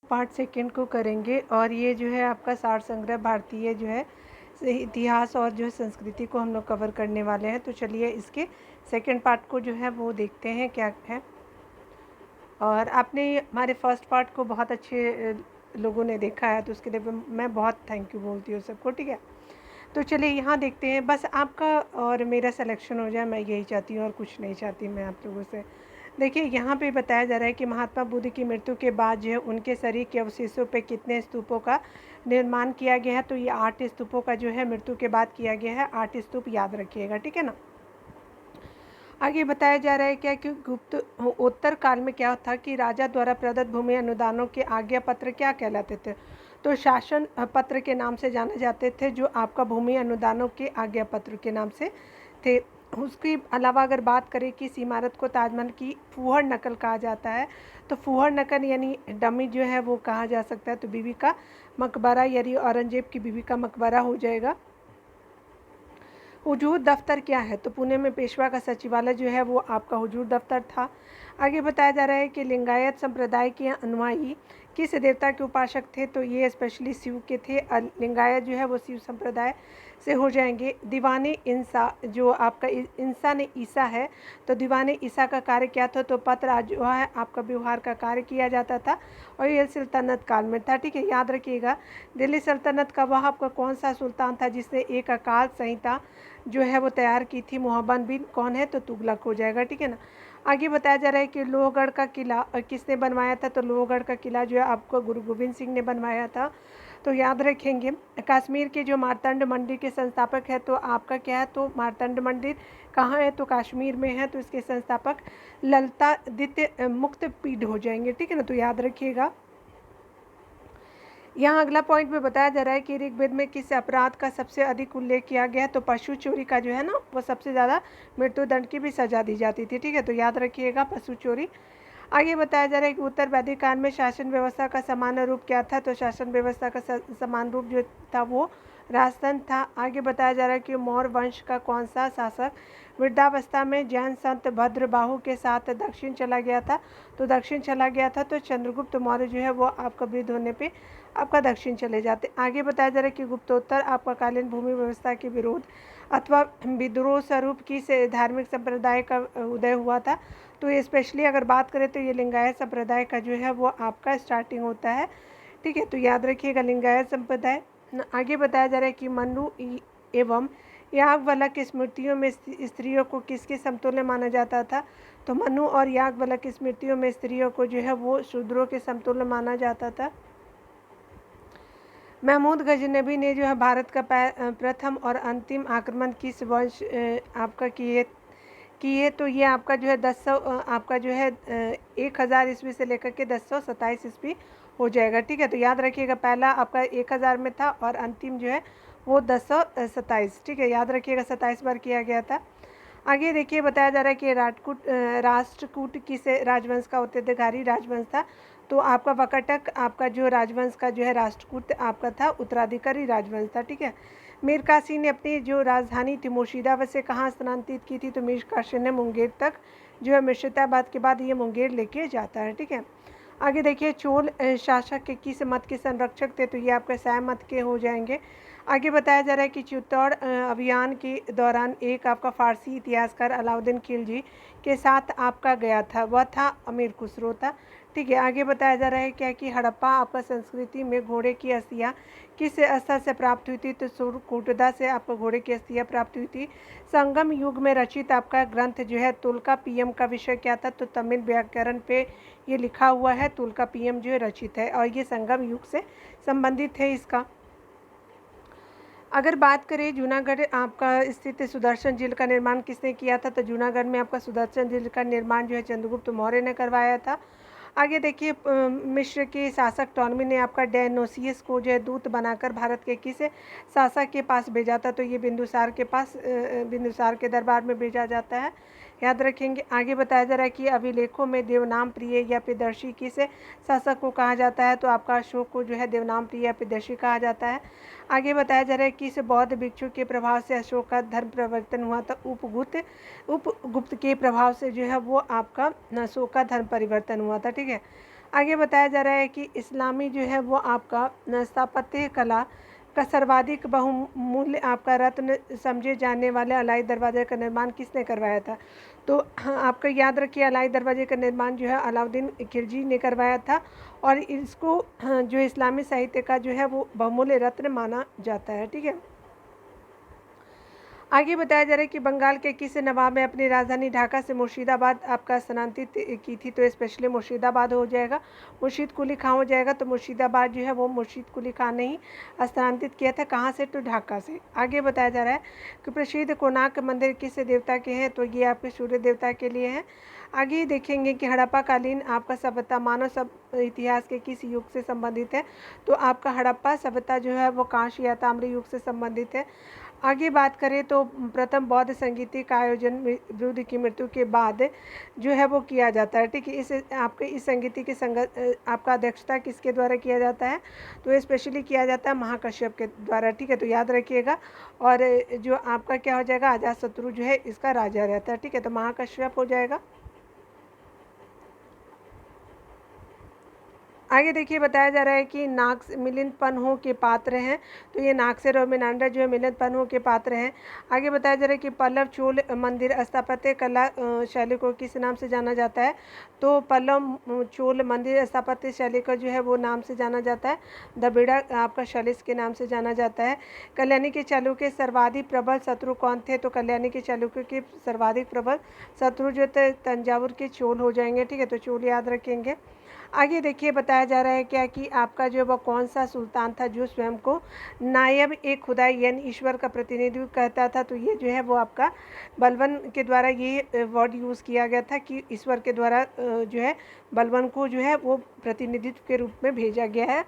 Part second को करेंगे और ये जो है आपका सार संग्रह भारतीय जो है इतिहास और जो है संस्कृति को हम लोग कवर करने वाले हैं। तो चलिए इसके सेकंड पार्ट को जो है वो देखते हैं क्या है। और आपने हमारे फर्स्ट पार्ट को बहुत अच्छे लोगों ने देखा है, तो उसके लिए मैं बहुत थैंक यू बोलती हूँ सबको। ठीक है, तो चलिए यहाँ देखते हैं। बस आपका और मेरा सिलेक्शन हो जाए, मैं यही चाहती हूँ और कुछ नहीं चाहती मैं आप लोगों से। देखिए यहाँ पे बताया जा रहा है कि महात्मा बुद्ध की मृत्यु के बाद जो है उनके शरीर के अवशेषों पे कितने स्तूपों का निर्माण किया गया है। तो ये 8 स्तूपों का जो है मृत्यु के बाद किया गया है। 8 स्तूप याद रखिएगा, ठीक है ना। आगे बताया जा रहा है क्या कि गुप्त उत्तर काल में क्या था कि राजा द्वारा प्रदत्त भूमि अनुदानों के आज्ञा पत्र क्या कहलाते थे। तो शासन पत्र के नाम से जाने जाते थे, जो आपका भूमि अनुदानों के आज्ञा पत्र के नाम से थे। उसके अलावा अगर बात करें कि इस इमारत को ताजमहल की फूहड़ नकल कहा जाता है, तो फूहड़ नकल यानी डमी जो है वो कहा जा सकता है। तो बीबी का मकबरा यानी औरंगजेब की बीबी का मकबरा हो जाएगा। हुजूर दफ्तर क्या है, तो पुणे में पेशवा का सचिवालय जो है वो आपका हुजूर दफ्तर था। आगे बताया जा रहा है कि लिंगायत संप्रदाय के अनुयायी किस देवता के उपासक थे, तो ये स्पेशली शिव के थे। लिंगायत जो है वो शिव संप्रदाय से हो जाएंगे। दीवाने इंसा जो आपका इंसा ने ईसा है, तो दीवाने ईसा का कार्य क्या था, तो पत्र जो है आपका व्यवहार का कार्य किया जाता था और ये सल्तनत काल में था। ठीक है, याद रखिएगा। दिल्ली सल्तनत का वह आपका कौन सा सुल्तान था जिसने एक अकाल संहिता जो है वो तैयार की थी। मोहम्मद बिन कौन है, तो तुगलक हो जाएगा, ठीक है ना। आगे बताया जा रहा है कि लोहगढ़ का किला किसने बनवाया था, तो लोहगढ़ का किला जो है आपको गुरु गोविंद सिंह ने बनवाया था। तो याद रखेंगे। कश्मीर के जो मार्तंड मंदिर के संस्थापक है, तो आपका क्या है, तो मार्तंड मंदिर कहाँ है, तो कश्मीर में है। तो इसके संस्थापक ललितादित्य मुक्त पीठ हो जाएंगे, ठीक है ना। तो याद रखिएगा। यहाँ अगला पॉइंट में बताया जा रहा है कि ऋग्वेद में किस अपराध का सबसे अधिक उल्लेख किया गया है, तो पशु चोरी का जो है ना वो सबसे ज़्यादा मृत्युदंड की भी सजा दी जाती थी, ठीक है। तो याद रखिएगा पशु चोरी। आगे बताया जा रहा है कि उत्तर वैदिक काल में शासन व्यवस्था का सामान्य रूप क्या था, तो शासन व्यवस्था का समान रूप जो था वो राजतंत्र था। आगे बताया जा रहा है कि मौर्य वंश का कौन सा शासक वृद्धावस्था में जैन संत भद्रबाहु के साथ दक्षिण चला गया था, तो दक्षिण चला गया था। तो चंद्रगुप्त मौर्य जो है वो आपका वृद्ध होने पे आपका दक्षिण चले जाते। आगे बताया जा रहा है कि गुप्तोत्तर आपकालीन भूमि व्यवस्था के विरोध अथवा विद्रोह स्वरूप किस धार्मिक संप्रदाय का उदय हुआ था, तो ये स्पेशली अगर बात करें तो ये लिंगायत संप्रदाय का जो है वो आपका स्टार्टिंग होता है, ठीक है। तो याद रखिएगा लिंगायत संप्रदाय। आगे बताया जा रहा है कि मनु एवं याज्ञवल्क्य स्मृतियों में स्त्रियों को किसके समतुल्य माना जाता था, तो मनु और याज्ञवल्क्य स्मृतियों में स्त्रियों को जो है वो शूद्रों के समतुल्य माना जाता था। महमूद गजनबी ने जो है भारत का प्रथम और अंतिम आक्रमण किस वर्ष आपका किए, तो ये आपका जो है 1000 आपका जो है 1000 ईस्वी से लेकर के 1027 ईस्वी हो जाएगा, ठीक है। तो याद रखिएगा पहला आपका 1000 में था और अंतिम जो है वो 1027, ठीक है। याद रखिएगा 27 बार किया गया था। आगे देखिए बताया जा रहा है कि राष्ट्रकूट किस राजवंश का उत्तराधिकारी राजवंश था, तो आपका वकटक आपका जो राजवंश का जो है राष्ट्रकूट आपका था उत्तराधिकारी राजवंश था, ठीक है। मीर कासिम ने अपनी जो राजधानी थी मुर्शिदाबाद से कहाँ स्थानांतरित की थी, तो मीर कासिम ने मुंगेर तक जो है मुर्शिदाबाद के बाद ये मुंगेर लेके जाता है, ठीक है। आगे देखिए चोल शासक के किस मत के संरक्षक थे, तो ये आपके शैव मत के हो जाएंगे। आगे बताया जा रहा है कि चित्तौड़ अभियान के दौरान एक आपका फारसी इतिहासकार अलाउद्दीन खिलजी के साथ आपका गया था, वह था अमीर खुसरो था, ठीक है। आगे बताया जा रहा है क्या कि हड़प्पा आपका संस्कृति में घोड़े की अस्थियाँ किस स्थल से प्राप्त हुई थी, तो सुरकोटदा से आपको घोड़े की अस्थियाँ प्राप्त हुई थी। संगम युग में रचित आपका ग्रंथ जो है तुल्कापियम का विषय क्या था, तो तमिल व्याकरण पे ये लिखा हुआ है। तुल्कापियम जो है रचित है और ये संगम युग से संबंधित है इसका। अगर बात करें जूनागढ़ आपका स्थित सुदर्शन झील का निर्माण किसने किया था, तो जूनागढ़ में आपका सुदर्शन झील का निर्माण जो है चंद्रगुप्त मौर्य ने करवाया था। आगे देखिए मिस्र के शासक टॉलमी ने आपका डायनोसियस को जो है दूत बनाकर भारत के किस शासक के पास भेजा था, तो ये बिंदुसार के पास बिंदुसार के दरबार में भेजा जाता है, याद रखेंगे। आगे बताया जा रहा है कि अभिलेखों में देवनाम प्रिय या प्रियदर्शी किस शासक को कहा जाता है, तो आपका अशोक को जो है देवनाम प्रिय या प्रियदर्शी कहा जाता है। आगे बताया जा रहा है कि इस बौद्ध भिक्षु के प्रभाव से अशोक का धर्म परिवर्तन हुआ था। उपगुप्त के प्रभाव से जो है वो आपका अशोक का धर्म परिवर्तन हुआ था, ठीक है। आगे बताया जा रहा है कि इस्लामी जो है वो आपका स्थापत्य कला का सर्वाधिक बहुमूल्य आपका रत्न समझे जाने वाले अलाई दरवाजे का निर्माण किसने करवाया था? तो आपका याद रखिए, अलाई दरवाजे का निर्माण जो है अलाउद्दीन खिलजी ने करवाया था और इसको जो इस्लामी साहित्य का जो है वो बहुमूल्य रत्न माना जाता है। ठीक है। आगे बताया जा रहा है कि बंगाल के किस नवाब ने अपनी राजधानी ढाका से मुर्शिदाबाद आपका स्थानांतरित की थी? तो स्पेशली मुर्शिदाबाद हो जाएगा, मुर्शीद कुली खां हो जाएगा। तो मुर्शिदाबाद जो है वो मुर्शीद कुली खां ने ही स्थानांतरित किया था। कहाँ से? तो ढाका से। आगे बताया जा रहा है कि प्रसिद्ध कोणार्क मंदिर किस देवता के हैं? तो ये आपके सूर्य देवता के लिए है। आगे देखेंगे कि हड़प्पा कालीन आपका सभ्यता मानव सब इतिहास के किस युग से संबंधित है? तो आपका हड़प्पा सभ्यता जो है वो कांस्य या ताम्र युग से संबंधित है। आगे बात करें तो प्रथम बौद्ध संगीत का आयोजन बुद्ध की मृत्यु के बाद जो है वो किया जाता है। ठीक है। इस आपके इस संगीत की आपका अध्यक्षता किसके द्वारा किया जाता है? तो ये स्पेशली किया जाता है महाकश्यप के द्वारा। ठीक है। तो याद रखिएगा। और जो आपका क्या हो जाएगा, अजातशत्रु जो है इसका राजा रहता है। ठीक है। तो महाकश्यप हो जाएगा। आगे देखिए बताया जा रहा है कि नाग मिलिंद पन्हों के पात्र हैं। तो ये नागसेर और मिनांडर जो है मिलिंद पन्हों के पात्र हैं। आगे बताया जा रहा है कि पल्लव चोल मंदिर स्थापत्य कला शैली को किस नाम से जाना जाता है? तो पल्लव चोल मंदिर स्थापत्य शैली का जो है वो नाम से जाना जाता है द्रविड़ आपका शैलिस के नाम से जाना जाता है। कल्याणी के चालुक्य के सर्वाधिक प्रबल शत्रु कौन थे? तो कल्याणी के चालुक्य के सर्वाधिक प्रबल शत्रु जो थे तंजावुर के चोल हो जाएंगे। ठीक है। तो चोल याद रखेंगे। आगे देखिए बताया जा रहा है क्या कि आपका जो वह कौन सा सुल्तान था जो स्वयं को नायब एक खुदाई यानी ईश्वर का प्रतिनिधित्व कहता था? तो ये जो है वो आपका बलबन के द्वारा ये वर्ड यूज़ किया गया था कि ईश्वर के द्वारा जो है बलबन को जो है वो प्रतिनिधित्व के रूप में भेजा गया है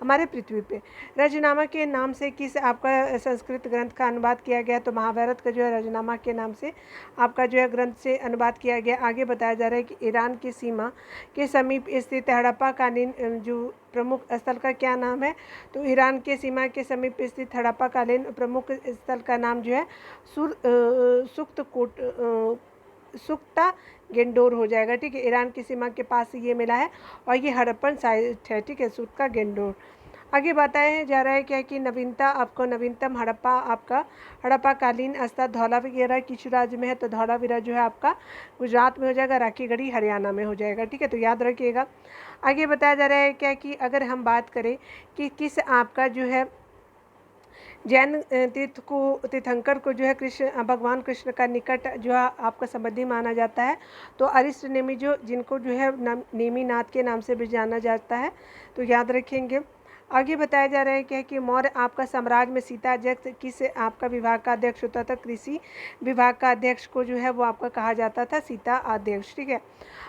हमारे पृथ्वी पे। रजनामा के नाम से किस आपका संस्कृत ग्रंथ का अनुवाद किया गया? तो महाभारत का जो है रजनामा के नाम से आपका जो है ग्रंथ से अनुवाद किया गया। आगे बताया जा रहा है कि ईरान की सीमा के समीप स्थित हड़प्पा कालीन जो प्रमुख स्थल का क्या नाम है? तो ईरान के सीमा के समीप स्थित हड़प्पा कालीन प्रमुख स्थल का नाम जो है सुक्ता गेंडोर हो जाएगा। ठीक है। ईरान की सीमा के पास ये मिला है और ये हड़प्पन साइट है। ठीक है। सुक्ता गेंडोर। आगे बताया जा रहा है क्या कि नवीनता आपको नवीनतम हड़प्पा आपका हड़प्पा कालीन स्थल धौलावीरा किस राज्य में है? तो धौलावीरा जो है आपका गुजरात में हो जाएगा, राखीगढ़ी हरियाणा में हो जाएगा। ठीक है। तो याद रखिएगा। आगे बताया जा रहा है क्या कि अगर हम बात करें कि किस आपका जो है जैन तीर्थंकर को जो है भगवान कृष्ण का निकट जो है आपका संबंधी माना जाता है? तो अरिष्ट नेमि जो जिनको जो है नेमिनाथ के नाम से भी जाना जाता है। तो याद रखेंगे। आगे बताया जा रहा है क्या कि मौर्य आपका साम्राज्य में सीता अध्यक्ष किस आपका विभाग का अध्यक्ष होता था? कृषि विभाग का अध्यक्ष को जो है वो आपका कहा जाता था सीता अध्यक्ष। ठीक है।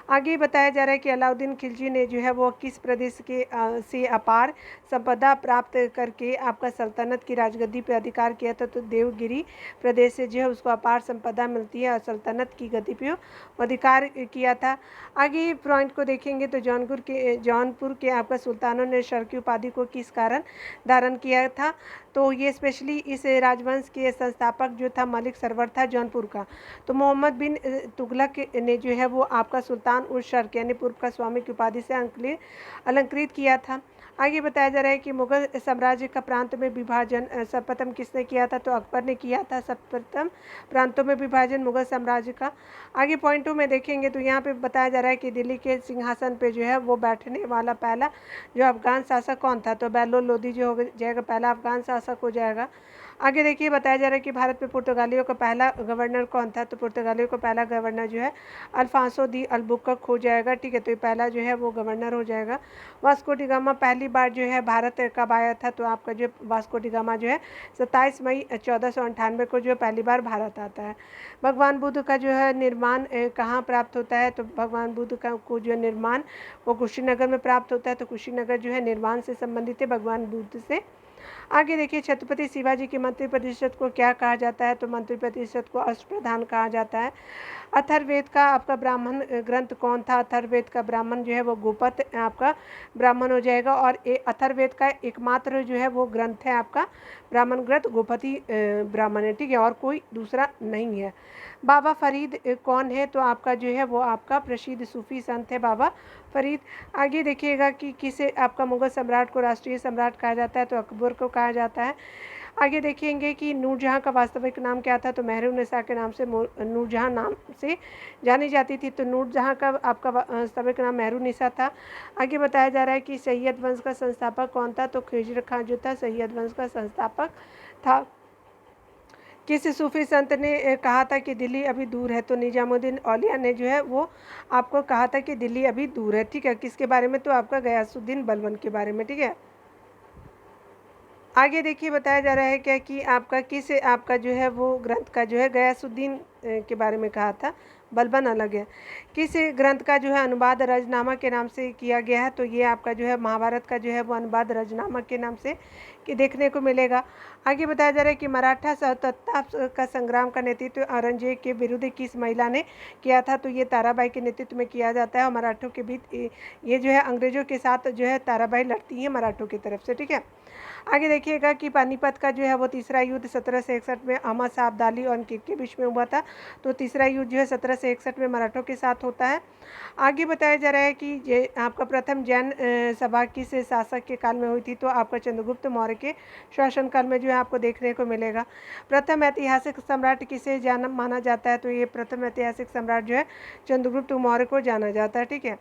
आगे बताया जा रहा है कि अलाउद्दीन खिलजी ने जो है वो किस प्रदेश के से अपार संपदा प्राप्त करके आपका सल्तनत की राजगद्दी पर अधिकार किया था? तो देवगिरी प्रदेश से जो है उसको अपार संपदा मिलती है और सल्तनत की गद्दी पर अधिकार किया था। आगे पॉइंट को देखेंगे तो जौनपुर के आपका सुल्तानों ने शर की उपाधि को किस कारण धारण किया था? तो ये स्पेशली इस राजवंश के संस्थापक जो था मलिक सरवर था जौनपुर का। तो मोहम्मद बिन तुगलक ने जो है वो आपका सुल्तान उस शर्क यानी पूर्व का स्वामी की उपाधि से अलंकृत किया था। आगे बताया जा रहा है कि मुगल साम्राज्य का प्रांत में विभाजन सर्वप्रथम किसने किया था? तो अकबर ने किया था सर्वप्रथम प्रांतों में विभाजन मुगल साम्राज्य का। आगे पॉइंटों में देखेंगे तो यहाँ पे बताया जा रहा है कि दिल्ली के सिंहासन पे जो है वो बैठने वाला पहला जो अफगान शासक कौन था? तो बेलो लोदी जो हो जाएगा पहला अफगान शासक हो जाएगा। आगे देखिए बताया जा रहा है कि भारत में पुर्तगालियों का पहला गवर्नर कौन था? तो पुर्तगालियों का पहला गवर्नर जो है अल्फांसो दी अल्बुकर्क हो जाएगा। ठीक है। तो ये पहला जो है वो गवर्नर हो जाएगा। वास्को डी गामा पहली बार जो है भारत कब आया था? तो आपका जो वास्को डी गामा जो है 27 मई 1498 को जो है पहली बार भारत आता है। भगवान बुद्ध का जो है निर्माण कहाँ प्राप्त होता है? तो भगवान बुद्ध का को जो निर्माण वो कुशीनगर में प्राप्त होता है। तो कुशीनगर जो है निर्माण से संबंधित है भगवान बुद्ध से। आगे देखिए छत्रपति शिवाजी के मंत्रिपरिषद को क्या कहा जाता है? तो मंत्रिपरिषद को अष्टप्रधान कहा जाता है। अथर्ववेद का आपका ब्राह्मण ग्रंथ कौन था? अथर्ववेद का ब्राह्मण जो है वो गोपत आपका ब्राह्मण हो जाएगा और अथर्ववेद का एकमात्र जो है वो ग्रंथ है आपका ब्राह्मण ग्रंथ गोपति ब्राह्मण है। ठीक है। और कोई दूसरा नहीं है। बाबा फरीद कौन है? तो आपका जो है वो आपका प्रसिद्ध सूफी संत है बाबा फरीद। आगे देखिएगा कि किसे आपका मुगल सम्राट को राष्ट्रीय सम्राट कहा जाता है, तो अकबर को कहा जाता है। आगे देखेंगे कि नूरजहाँ का वास्तविक नाम क्या था, तो मेहरुन्निसा के नाम से नूरजहाँ नाम से जानी जाती थी। तो नूरजहाँ का आपका वास्तविक नाम मेहरुन्निसा था। आगे बताया जा रहा है कि सैयद वंश का संस्थापक कौन था, तो खिज़र खां जो था सैयद वंश का संस्थापक था। किस सूफी संत ने कहा था कि दिल्ली अभी दूर है, तो निजामुद्दीन औलिया ने जो है वो आपको कहा था कि दिल्ली अभी दूर है। ठीक है, किसके बारे में, तो आपका गयासुद्दीन बलबन के बारे में। ठीक है, आगे देखिए बताया जा रहा है क्या कि आपका किस आपका जो है वो ग्रंथ का जो है गयासुद्दीन के बारे में कहा था, बलबन अलग है। किस ग्रंथ का जो है अनुवाद रजनामा के नाम से किया गया है, तो ये आपका जो है महाभारत का जो है वो अनुवाद रजनामा के नाम से कि देखने को मिलेगा। आगे बताया जा रहा है कि मराठा स्वायत्तता का संग्राम का नेतृत्व औरंगजेब के विरुद्ध किस महिला ने किया था, तो ये ताराबाई के नेतृत्व में किया जाता है। और मराठों के बीच ये जो है अंग्रेजों के साथ जो है ताराबाई लड़ती हैं मराठों की तरफ से। ठीक है, आगे देखिएगा कि पानीपत का जो है वो तीसरा युद्ध 1761 में अहमद शाह अब्दाली और अंकित के बीच में हुआ था। तो तीसरा युद्ध जो है 1761 में मराठों के साथ होता है। आगे बताया जा रहा है कि ये आपका प्रथम जैन सभा किस शासक के काल में हुई थी, तो आपका चंद्रगुप्त मौर्य के शासनकाल में जो है आपको देखने को मिलेगा। प्रथम ऐतिहासिक सम्राट किसे जाना माना जाता है, तो ये प्रथम ऐतिहासिक सम्राट जो है चंद्रगुप्त मौर्य को जाना जाता है। ठीक है,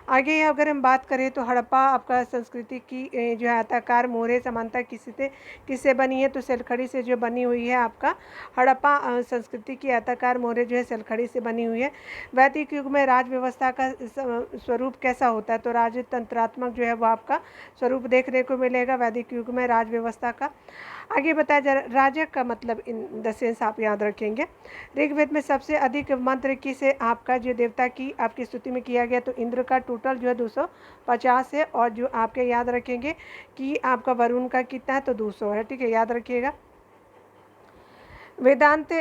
आगे अगर हम बात करें तो हड़प्पा आपका संस्कृति की जो है आयताकार मोहरे समानता किससे बनी है, तो सेलखड़ी से जो बनी हुई है आपका हड़प्पा संस्कृति की आयताकार मोहरे जो है सेलखड़ी से बनी हुई है। वैदिक युग में राज व्यवस्था का स्वरूप कैसा होता है, तो राजतंत्रात्मक जो है वो आपका स्वरूप देखने को मिलेगा वैदिक युग में राज व्यवस्था का। आगे बताया जा रहा राजा का मतलब इन द सेंस आप याद रखेंगे। ऋग्वेद में सबसे अधिक मंत्र किसे आपका जो देवता की आपकी स्तुति में किया गया, तो इंद्र का टोटल जो है 250 है। और जो आपके याद रखेंगे कि आपका वरुण का कितना है, तो 200 है। ठीक है, याद रखिएगा। वेदांत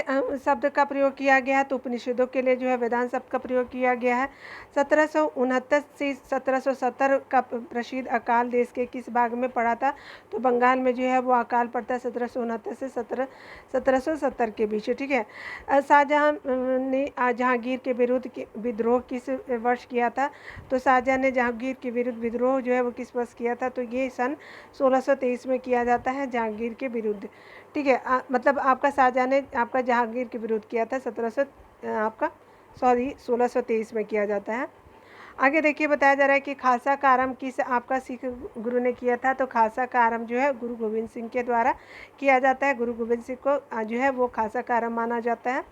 शब्द का प्रयोग किया गया है, तो उपनिषदों के लिए जो है वेदांत शब्द का प्रयोग किया गया है। 1769 से 1770 का प्रसिद्ध अकाल देश के किस भाग में पड़ा था, तो बंगाल में जो है वो अकाल पड़ता है 1769 से 1770 के बीच। ठीक है, शाहजहां ने जहांगीर के विरुद्ध विद्रोह किस वर्ष किया था, तो शाहजहां ने जहांगीर के विरुद्ध विद्रोह जो है वो किस वर्ष किया था, तो ये सन 1623 में किया जाता है जहांगीर के विरुद्ध। ठीक है, मतलब आपका शाहजहां ने आपका जहांगीर के विरुद्ध किया था 1623 में किया जाता है। आगे देखिए बताया जा रहा है कि खालसा का आरंभ किस आपका सिख गुरु ने किया था, तो खालसा का आरंभ जो है गुरु गोविंद सिंह के द्वारा किया जाता है। गुरु गोविंद सिंह को जो है वो खालसा का आरंभ माना जाता है।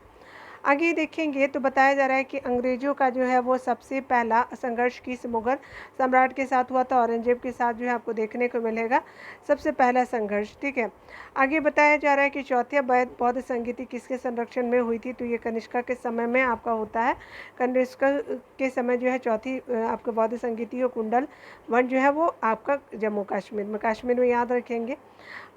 आगे देखेंगे तो बताया जा रहा है कि अंग्रेज़ों का जो है वो सबसे पहला संघर्ष किस मुगल सम्राट के साथ हुआ था, औरंगजेब के साथ जो है आपको देखने को मिलेगा सबसे पहला संघर्ष। ठीक है, आगे बताया जा रहा है कि चौथी बौद्ध संगीति किसके संरक्षण में हुई थी, तो ये कनिष्का के समय में आपका होता है। कनिष्का के समय जो है चौथी आपका बौद्ध संगीति और कुंडल वन जो है वो आपका जम्मू कश्मीर में याद रखेंगे।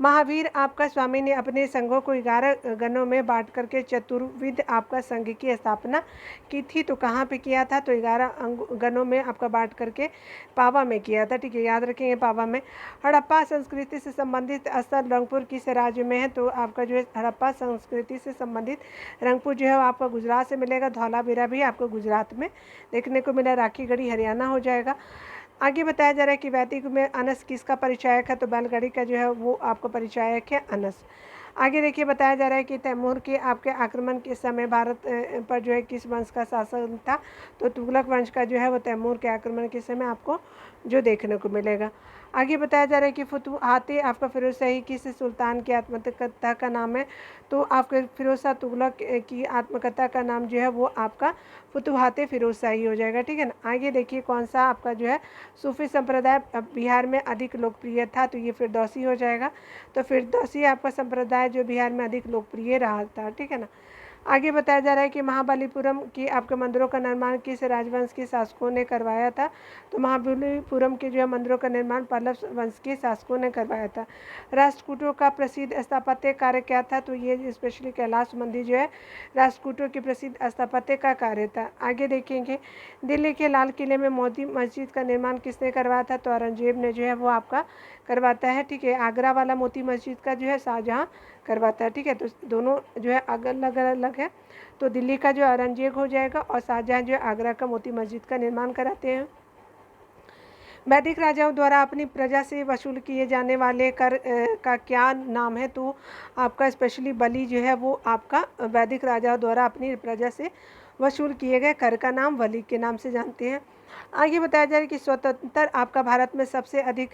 महावीर आपका स्वामी ने अपने संघों को 11 गणों में बांट करके चतुर्विध आपका संघ की स्थापना की थी, तो कहाँ पे किया था, तो 11 गणों में आपका बांट करके पावा में किया था। ठीक है, याद रखेंगे पावा में। हड़प्पा संस्कृति से संबंधित स्थल रंगपुर किस राज्य में है, तो आपका जो है हड़प्पा संस्कृति से संबंधित रंगपुर जो है आपका गुजरात से मिलेगा। धौलावीरा भी आपको गुजरात में देखने को मिला। राखीगढ़ी हरियाणा हो जाएगा। आगे बताया जा रहा है कि वैदिक में अनस किसका परिचायक है, तो बैलगाड़ी का जो है वो आपका परिचायक है अनस। आगे देखिए बताया जा रहा है कि तैमूर के आपके आक्रमण के समय भारत पर जो है किस वंश का शासन था, तो तुगलक वंश का जो है वो तैमूर के आक्रमण के समय आपको जो देखने को मिलेगा। आगे बताया जा रहा है कि फतुहात आपका फिरोज शाही किस सुल्तान की आत्मकथा का नाम है, तो आपके फिरोज शाह तुगलक की आत्मकथा का नाम जो है वो आपका फतुहात फिरोज शाही हो जाएगा। ठीक है ना। आगे देखिए कौन सा आपका जो है सूफी संप्रदाय बिहार में अधिक लोकप्रिय था, तो ये फिरदौसी हो जाएगा। तो फिरदौसी आपका संप्रदाय जो बिहार में अधिक लोकप्रिय रहा था। ठीक है ना। आगे बताया जा रहा है कि महाबलीपुरम की आपके मंदिरों का निर्माण किस राजवंश के शासकों ने करवाया था, तो महाबलीपुरम के जो है मंदिरों का निर्माण पल्लव वंश के शासकों ने करवाया था। राष्ट्रकूटों का प्रसिद्ध स्थापत्य कार्य क्या था, तो ये स्पेशली कैलाश मंदिर जो है राष्ट्रकूटों की प्रसिद्ध स्थापत्य का कार्य था। आगे देखेंगे दिल्ली के लाल किले में मोती मस्जिद का निर्माण किसने करवाया था, तो औरंगजेब ने जो है वो आपका करवाता है। ठीक है, आगरा वाला मोती मस्जिद का जो है शाहजहां करवाता है। ठीक है, तो दोनों जो है अलग अलग है। तो दिल्ली का जो औरंगजेब हो जाएगा और शाहजहां जो है आगरा का मोती मस्जिद का निर्माण कराते हैं। वैदिक राजाओं द्वारा अपनी प्रजा से वसूल किए जाने वाले कर का क्या नाम है? तो आपका स्पेशली बलि जो है वो आपका वैदिक राजाओं द्वारा अपनी प्रजा से वसूल किए गए कर का नाम बलि के नाम से जानते हैं। आगे बताया जा रहा है कि स्वतंत्र आपका भारत में सबसे अधिक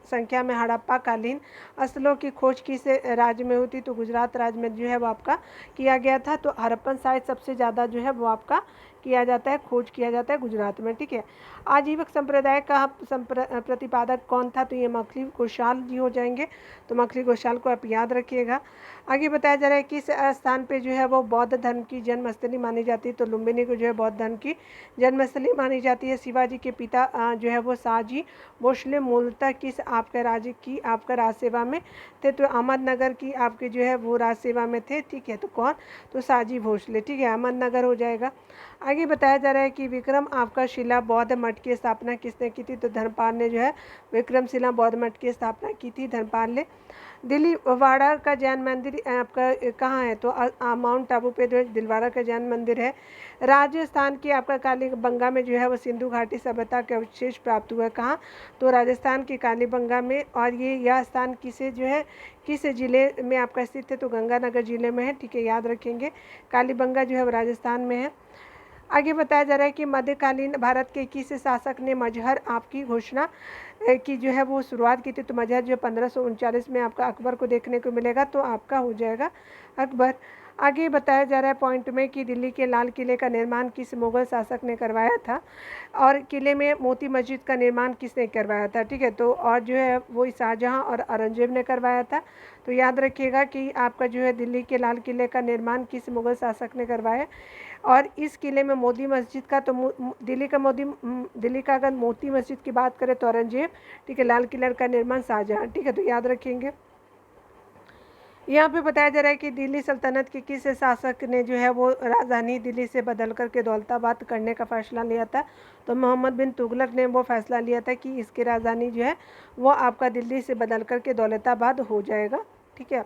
संख्या में हड़प्पा कालीन स्थलों की खोज किस राज्य में हुई थी? तो गुजरात राज्य में जो है वो आपका किया गया था। तो हड़प्पन साइट सबसे ज़्यादा जो है वो आपका किया जाता है, खोज किया जाता है गुजरात में। ठीक है, आजीविक संप्रदाय का प्रतिपादक कौन था? तो ये मखली घोषाल जी हो जाएंगे। तो मखली घोषाल को आप याद रखिएगा। आगे बताया जा रहा है किस स्थान पे जो है वो बौद्ध धर्म की जन्मस्थली मानी जाती है? तो लुम्बिनी को जो है बौद्ध धर्म की जन्मस्थली मानी जाती है। शिवाजी के पिता जो है वो शाहजी भोसले मूलतः किस आपके राज्य की आपका राज सेवा में थे? तो अहमदनगर की आपके जो है वो राज सेवा में थे। ठीक है, तो कौन? तो शाहजी भोसले। ठीक है, अहमदनगर हो जाएगा। आगे बताया जा रहा है कि विक्रम आपका शिला बौद्ध मठ की स्थापना किसने की थी? तो धर्मपाल ने जो है विक्रमशिला बौद्ध मठ की स्थापना की थी, धर्मपाल ने। दिल्ली वाड़ा का जैन मंदिर आपका कहाँ है? तो माउंट आबू पे जो है दिलवाड़ा का जैन मंदिर है। राजस्थान की आपका कालीबंगा में जो है वो सिंधु घाटी सभ्यता के अवशेष प्राप्त हुआ है। कहाँ? तो राजस्थान की कालीबंगा में। और यह स्थान किसे जो है किस जिले में आपका स्थित है? तो गंगानगर जिले में है। ठीक है, याद रखेंगे। कालीबंगा जो है वो राजस्थान में है। आगे बताया जा रहा है कि मध्यकालीन भारत के किस शासक ने मजहर आपकी घोषणा की जो है वो शुरुआत की थी? तो मजहर जो 1539 में आपका अकबर को देखने को मिलेगा। तो आपका हो जाएगा अकबर। आगे बताया जा रहा है पॉइंट में कि दिल्ली के लाल किले का निर्माण किस मुगल शासक ने करवाया था? और किले में मोती मस्जिद का निर्माण किसने करवाया था? ठीक है, तो और जो है वो शाहजहां और औरंगजेब ने करवाया था। तो याद रखिएगा कि आपका जो है दिल्ली के लाल किले का निर्माण किस मुगल शासक ने करवाया। और इस किले में मोती मस्जिद का तो दिल्ली का अगर मोती मस्जिद की बात करें तो औरंगजेब। ठीक है, लाल किले का निर्माण शाहजहां। ठीक है, तो याद रखेंगे। यहाँ पे बताया जा रहा है कि दिल्ली सल्तनत के किस शासक ने जो है वो राजधानी दिल्ली से बदल करके दौलताबाद करने का फैसला लिया था? तो मोहम्मद बिन तुगलक ने वो फैसला लिया था कि इसकी राजधानी जो है वो आपका दिल्ली से बदल करके दौलताबाद हो जाएगा। ठीक है,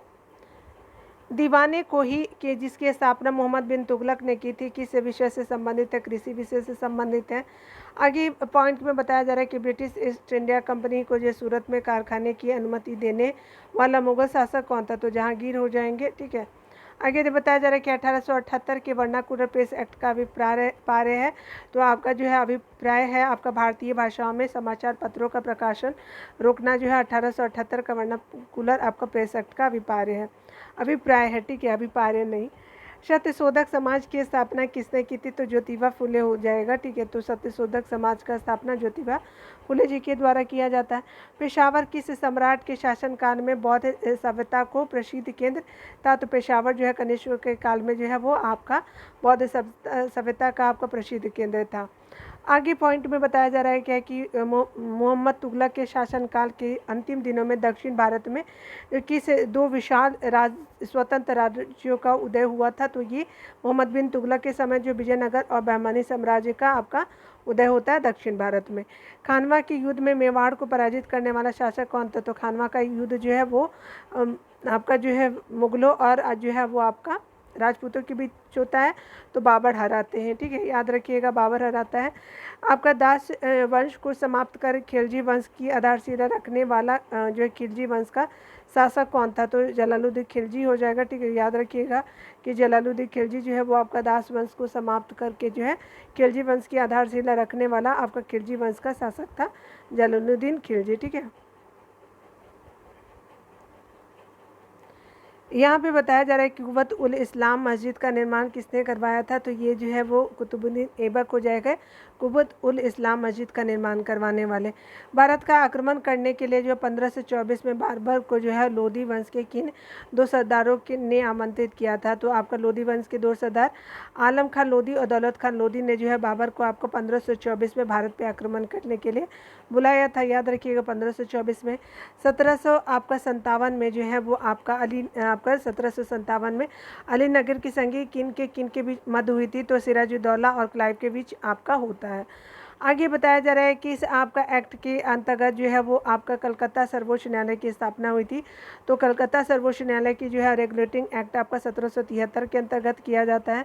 दीवाने कोही के जिसकी स्थापना मोहम्मद बिन तुगलक ने की थी किस विषय से संबंधित है? कृषि विषय से संबंधित है। आगे पॉइंट में बताया जा रहा है कि ब्रिटिश ईस्ट इंडिया कंपनी को जो सूरत में कारखाने की अनुमति देने वाला मुगल शासक कौन था? तो जहांगीर हो जाएंगे। ठीक है, आगे बताया जा रहा है कि 1878 के वर्नाकुलर प्रेस एक्ट का अभिप्राय है। तो आपका जो है अभिप्राय है आपका भारतीय भाषाओं में समाचार पत्रों का प्रकाशन रोकना जो है 1878 का वर्नाकुलर आपका प्रेस एक्ट का अभिप्राय है। ठीक है, अभिप्राय नहीं। सत्यशोधक समाज की स्थापना किसने की थी? तो ज्योतिबा फुले हो जाएगा। ठीक है, तो सत्यशोधक समाज का स्थापना ज्योतिबा फुले जी के द्वारा किया जाता है। पेशावर किस सम्राट के शासनकाल में बौद्ध सभ्यता को प्रसिद्ध केंद्र था? तो पेशावर जो है कनिष्क के काल में जो है वो आपका बौद्ध सभ्यता का आपका प्रसिद्ध केंद्र था। आगे पॉइंट में बताया जा रहा है क्या कि मोहम्मद तुगलक के शासनकाल के अंतिम दिनों में दक्षिण भारत में किस दो विशाल स्वतंत्र राज्यों का उदय हुआ था? तो ये मोहम्मद बिन तुगलक के समय जो विजयनगर और बहमानी साम्राज्य का आपका उदय होता है दक्षिण भारत में। खानवा के युद्ध में मेवाड़ को पराजित करने वाला शासक कौन था? तो खानवा का युद्ध जो है वो आपका जो है मुगलों और जो है वो आपका राजपूतों के बीच होता है। तो बाबर हराते हैं। ठीक है, याद रखिएगा, बाबर हराता है। आपका दास वंश को समाप्त कर खिलजी वंश की आधारशिला रखने वाला जो है खिलजी वंश का शासक कौन था? तो जलालुद्दीन खिलजी हो जाएगा। ठीक है, याद रखिएगा कि जलालुद्दीन खिलजी जो है वो आपका दास वंश को समाप्त करके जो है खिलजी वंश की आधारशिला रखने वाला आपका खिलजी वंश का शासक था जलालुद्दीन खिलजी। ठीक है, यहाँ पे बताया जा रहा है कि कुव्वत उल इस्लाम मस्जिद का निर्माण किसने करवाया था? तो ये जो है वो कुतुबुद्दीन ऐबक हो जाएगा, कुव्वत उल इस्लाम मस्जिद का निर्माण करवाने वाले। भारत का आक्रमण करने के लिए जो 1524 में बाबर को जो है लोधी वंश के किन दो सरदारों ने आमंत्रित किया था? तो आपका लोधी वंश के दो सरदार आलम खान लोधी और दौलत खान लोधी ने जो है बाबर को आपको 1524 में भारत पे आक्रमण करने के लिए बुलाया था। याद रखिएगा 1524 में। 1757 में जो है वो आपका 1757 में अली नगर की संधि किन के बीच मध्य हुई थी? तो सिराजुद्दौला और क्लाइव के बीच आपका होता है। आगे बताया जा रहा है कि इस आपका एक्ट के अंतर्गत जो है वो आपका कलकत्ता सर्वोच्च न्यायालय की स्थापना हुई थी। तो कलकत्ता सर्वोच्च न्यायालय की जो है रेगुलेटिंग एक्ट आपका 1773 के अंतर्गत किया जाता है।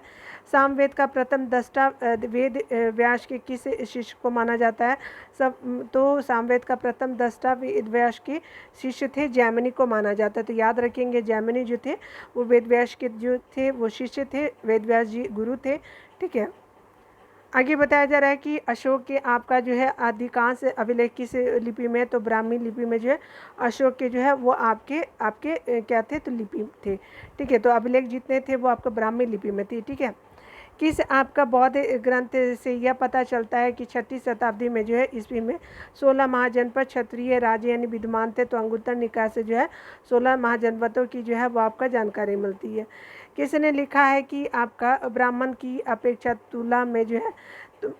सामवेद का प्रथम दस्ता वेद व्यास के किस शिष्य को माना जाता है? सब तो सामवेद का प्रथम दस्ता वेद व्यास के शिष्य थे, जैमिनी को माना जाता है। तो याद रखेंगे जैमिनी जो थे वो वेद व्यास के जो थे वो शिष्य थे, वेद व्यास जी गुरु थे। ठीक है, आगे बताया जा रहा है कि अशोक के आपका जो है अधिकांश अभिलेख किस लिपि में? तो ब्राह्मी लिपि में जो है अशोक के जो है वो आपके आपके क्या थे? तो लिपि थे। ठीक है, तो अभिलेख जितने थे वो आपका ब्राह्मी लिपि में थी। ठीक है, किस आपका बौद्ध ग्रंथ से यह पता चलता है कि 6वीं शताब्दी में जो है ईस्वी में 16 महाजनपद क्षत्रिय राज्य यानी विद्यमान थे? तो अंगुत्तर निकाय से जो है 16 महाजनपदों की जो है वो आपका जानकारी मिलती है। किसने लिखा है कि आपका ब्राह्मण की अपेक्षा तुला में जो है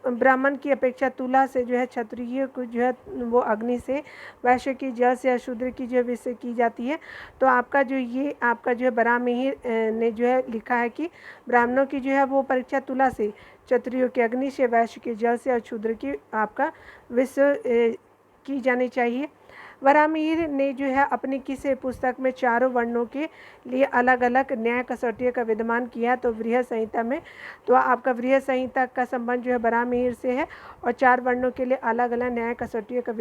ब्राह्मण की अपेक्षा तुला से जो है क्षत्रिय को जो है वो अग्नि से, वैश्य की जल से, शूद्र की जो है विष से की जाती है। तो आपका जो ये आपका जो है बराहमिहिर ने जो है लिखा है कि ब्राह्मणों की जो है वो परीक्षा तुला से, क्षत्रियों की अग्नि से, वैश्य की जल से और शूद्र की आपका विष की जानी चाहिए। वराहमिहिर ने जो है अपनी किस पुस्तक में चारों वर्णों के लिए अलग अलग न्याय कसौटियों का विद्यमान किया? तो बृहद संहिता में। तो आपका बृहद संहिता का संबंध जो है वराहमिहिर से है और 4 वर्णों के लिए अलग अलग न्याय कसौटियों का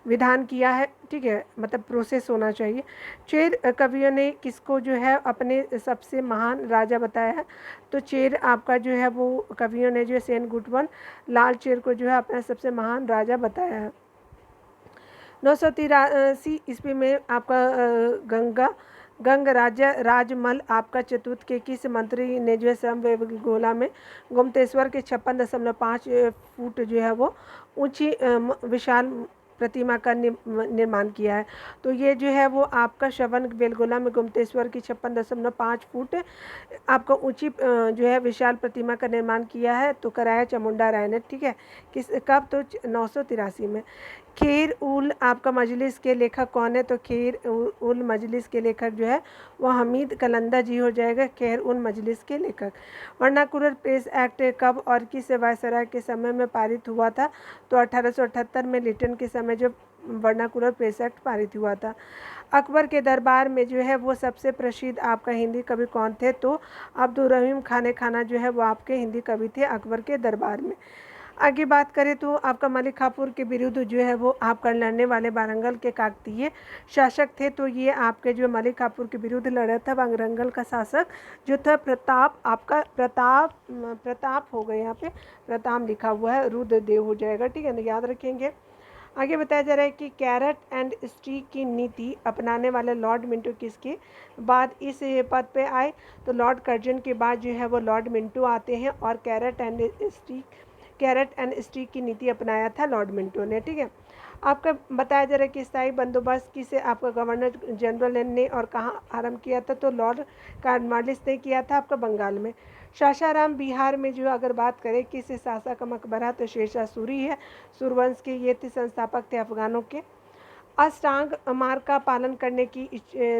विधान किया है। ठीक है, मतलब प्रोसेस होना चाहिए। चेर कवियों ने किसको जो है अपने सबसे महान राजा बताया है? तो चेर आपका जो है वो कवियों ने जो है सेन गुटवन लाल चेर को जो है अपना सबसे महान राजा बताया है। 983 ईस्वी में आपका गंग राजा राजमल आपका चतुर्थ के किस मंत्री ने जो है समवेगोला में गोमतेश्वर के 56.5 फुट जो है वो ऊंची विशाल प्रतिमा का निर्माण किया है? तो ये जो है वो आपका श्रवण बेलगोला में गोमतेश्वर की 56.5 फुट आपका ऊंची जो है विशाल प्रतिमा का निर्माण किया है। तो कराया चामुंडा राय ने। ठीक है, किस कब? तो 983 में। खैर उल आपका मजलिस के लेखक कौन है? तो खैर उल मजलिस के लेखक जो है वो हमीद कलंदा जी हो जाएगा, खैर उल मजलिस के लेखक। वर्नाकुलर प्रेस एक्ट कब और किस वायसराय के समय में पारित हुआ था? तो 1878 में लिटन के समय जो वर्नाकुलर प्रेस एक्ट पारित हुआ था। अकबर के दरबार में जो है वो सबसे प्रसिद्ध आपका हिंदी कवि कौन थे? तो अब्दुल रहीम खाने खाना जो है वो आपके हिंदी कवि थे अकबर के दरबार में। आगे बात करें तो आपका मलिक काफूर के विरुद्ध जो है वो आपका लड़ने वाले वारंगल के काकतीय शासक थे। तो ये आपके जो मलिक काफूर के विरुद्ध लड़ा था वारंगल का शासक जो था प्रताप, आपका प्रताप हो गया, यहाँ पे प्रताप लिखा हुआ है, रुद्रदेव हो जाएगा। ठीक है ना, याद रखेंगे। आगे बताया जा रहा है कि कैरेट एंड स्टिक की नीति अपनाने वाले लॉर्ड मिंटो किसके बाद इस पद पे आए? तो लॉर्ड कर्जन के बाद जो है वो लॉर्ड मिंटो आते हैं और कैरेट एंड स्टिक की नीति अपनाया था लॉर्ड मिंटो ने। ठीक है, आपका बताया जा रहा है कि स्थायी बंदोबस्त किसे आपका गवर्नर जनरल ने और कहाँ आरंभ किया था? तो लॉर्ड कॉर्नवालिस ने किया था आपका बंगाल में। सासाराम बिहार में जो अगर बात करें किस शासक का मकबरा? तो शेरशाह सूरी है, सूरवंश के ये थे संस्थापक थे अफगानों के। अष्टांग मार्ग का पालन करने की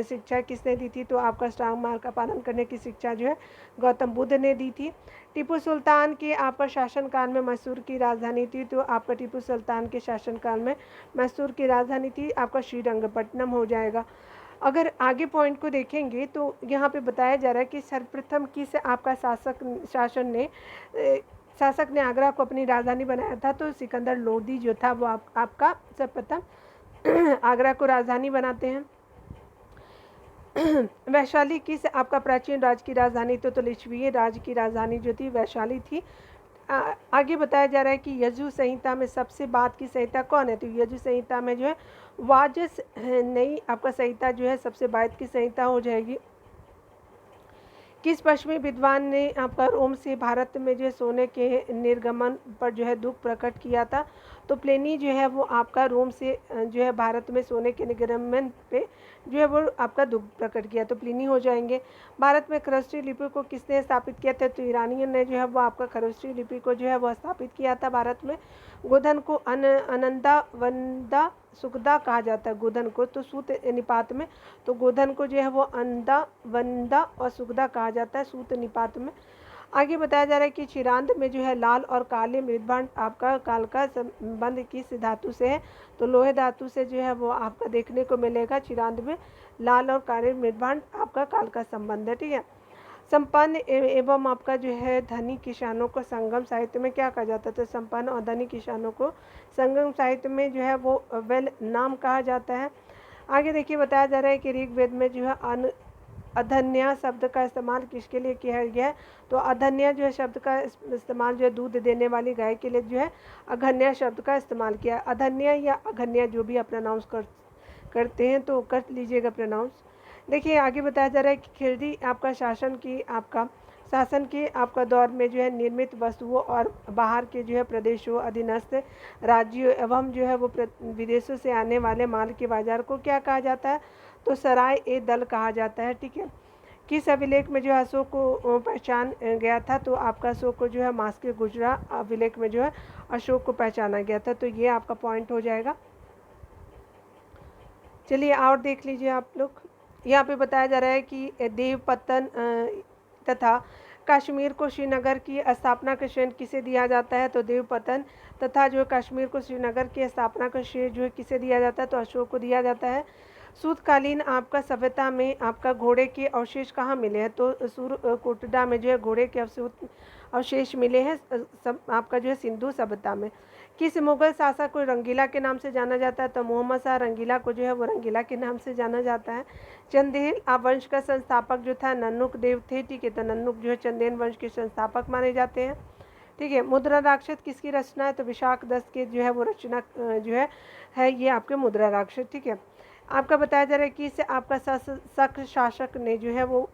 शिक्षा किसने दी थी? तो आपका अष्टांग मार्ग का पालन करने की शिक्षा जो है गौतम बुद्ध ने दी थी। टीपू सुल्तान के आपका शासनकाल में मैसूर की राजधानी थी। तो आपका टीपू सुल्तान के शासनकाल में मैसूर की राजधानी थी आपका श्रीरंगपट्टनम हो जाएगा। अगर आगे पॉइंट को देखेंगे तो यहाँ पे बताया जा रहा है कि सर्वप्रथम किस आपका शासक ने आगरा को अपनी राजधानी बनाया था? तो सिकंदर लोदी जो था वो आपका सर्वप्रथम आगरा को राजधानी बनाते हैं। वैशाली किस आपका प्राचीन राज्य की राजधानी? तो लिच्छवी राज्य की राजधानी जो थी वैशाली थी। आगे बताया जा रहा है कि यजु संहिता में सबसे बाद की संहिता कौन है? तो यजु संहिता में जो है वाजस नई आपका संहिता जो है सबसे बाद की संहिता हो जाएगी। किस पश्चिमी विद्वान ने आपका रोम से भारत में जो है सोने के निर्गमन पर जो है दुख प्रकट किया था? तो प्लेनी जो है वो आपका रोम से जो है भारत में सोने के निर्गमन पे जो है वो आपका दुख प्रकट किया, तो प्लिनी हो जाएंगे। भारत में खरस्ती लिपि को किसने स्थापित किया था? तो ईरानियों ने जो है वो आपका खरस्ती लिपि को जो है वो स्थापित किया था भारत में। गोधन को अनंदा वंदा सुखदा कहा जाता है, गोधन को तो सूत निपात में, तो गोधन को जो है वो अंदा वंदा और सुखदा कहा जाता है सूत निपात में। आगे बताया जा रहा है कि चिरांद में जो है लाल और काले मृदभांड आपका काल का संबंध किस धातु से है, तो लोहे धातु से जो है वो आपका देखने को मिलेगा। चिरांद में लाल और काले मृदभांड आपका काल का संबंध है। ठीक है। संपन्न एवं आपका जो है धनी किसानों को संगम साहित्य में क्या कहा जाता है, तो संपन्न और धनी किसानों को संगम साहित्य में जो है वो वेल नाम कहा जाता है। आगे देखिए बताया जा रहा है कि ऋग्वेद में जो है अधन्या शब्द का इस्तेमाल किसके लिए किया गया है, तो अधन्या जो है शब्द का इस्तेमाल जो है दूध देने वाली गाय के लिए जो है अघन्या शब्द का इस्तेमाल किया। अधन्या या अघन्या जो भी आप प्रोनाउंस करते हैं तो कर लीजिएगा प्रोनाउंस। देखिए आगे बताया जा रहा है कि खिलजी आपका शासन के आपका दौर में जो है निर्मित वस्तुओं और बाहर के जो है प्रदेशों अधीनस्थ राज्यों एवं जो है वो विदेशों से आने वाले माल के बाजार को क्या कहा जाता है, तो सराय ए दल कहा जाता है। ठीक है। किस अभिलेख में जो है अशोक को पहचान गया था, तो आपका अशोक को जो है मास्के गुजरा अभिलेख में जो है अशोक को पहचाना गया था, तो ये आपका पॉइंट हो जाएगा। चलिए और देख लीजिए आप लोग। यहाँ पे बताया जा रहा है कि देवपतन तथा कश्मीर को श्रीनगर की स्थापना का श्रेय किसे दिया जाता है, तो देवपतन तथा जो कश्मीर को श्रीनगर की स्थापना का श्रेय जो है किसे दिया जाता है, तो अशोक को दिया जाता है। सूतकालीन आपका सभ्यता में आपका घोड़े के अवशेष कहाँ मिले हैं, तो सूरकोटडा में जो है घोड़े के अवशेष मिले हैं सब आपका जो है सिंधु सभ्यता में। किस मुगल शासक को रंगीला के नाम से जाना जाता है, तो मोहम्मद शाह रंगीला को जो है वो रंगीला के नाम से जाना जाता है। चंदेल वंश का संस्थापक जो था नन्नुक देव थे। ठीक है। तो नन्नुक जो है चंदेल वंश के संस्थापक माने जाते हैं। ठीक है। मुद्रा राक्षस किसकी रचना है, तो विशाख दस के जो है वो रचना जो है ये आपके मुद्रा राक्षस। ठीक है। आपका बताया जा रहा है कि इससे आपका शक शासक ने जो है वो